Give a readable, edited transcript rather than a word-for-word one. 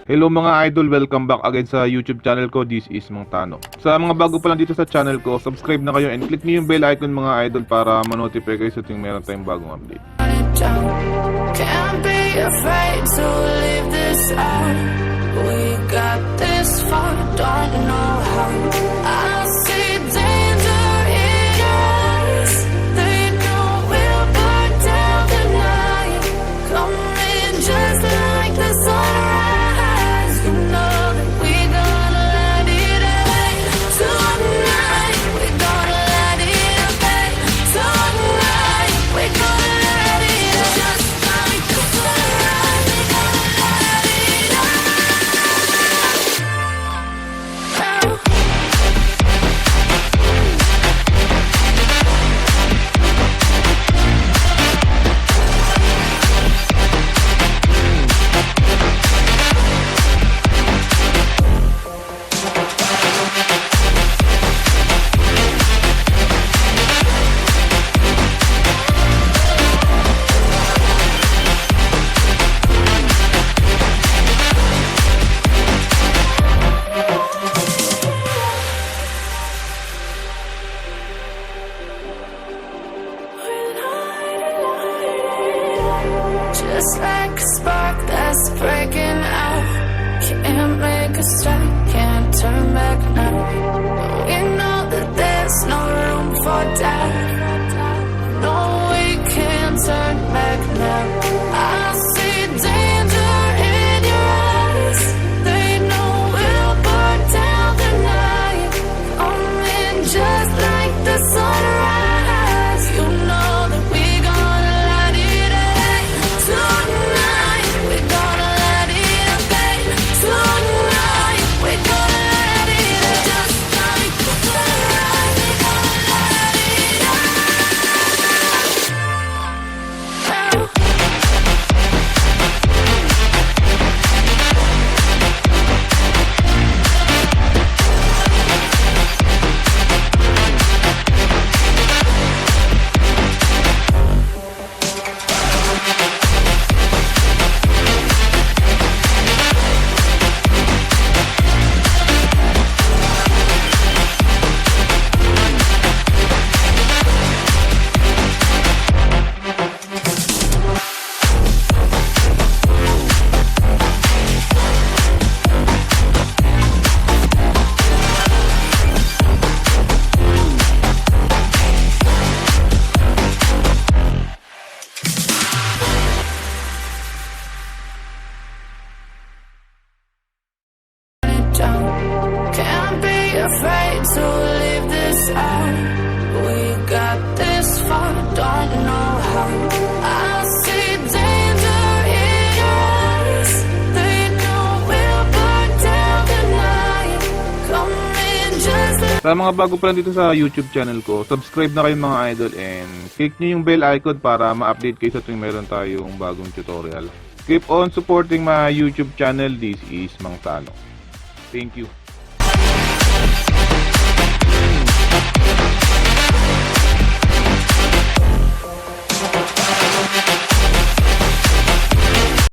Hello mga idol, welcome back again sa YouTube channel ko. This is Mang Tano. Sa mga bago pa lang dito sa channel ko, subscribe na kayo and click niyo yung bell icon mga idol para ma-notify kayo sa tuwing meron tayong bagong update. Can't be afraid to leave this out. We got this far, don't know how. I see danger in your eyes. They know we'll burn down the night. Coming just like the sunrise. You know that we gonna let it rain. Tonight we gonna let it rain. Tonight we gonna let it rain. Just like the sunrise, we gonna let it rain. Just like a spark that's breaking out. Can't make a stop, can't turn back now. We know that there's no room for doubt. No, we can't turn back now. I see danger in your eyes. They know we'll burn down the night. Coming just like the sunrise. You know that we gonna let it rain. Tonight we gonna let it rain. Tonight we gonna let it rain. Just like the sunrise, we gonna let it rain. Can't be afraid to leave this out. We got this far, don't know how. I see danger in your eyes. They know we'll burn down the night. Coming just like. Sa mga bago pa lang dito sa YouTube channel ko, subscribe na kayo mga idol and click niyo yung bell icon para ma-update kayo sa tuwing meron tayong bagong tutorial. Keep on supporting my YouTube channel. This is Mang Tano. Thank you.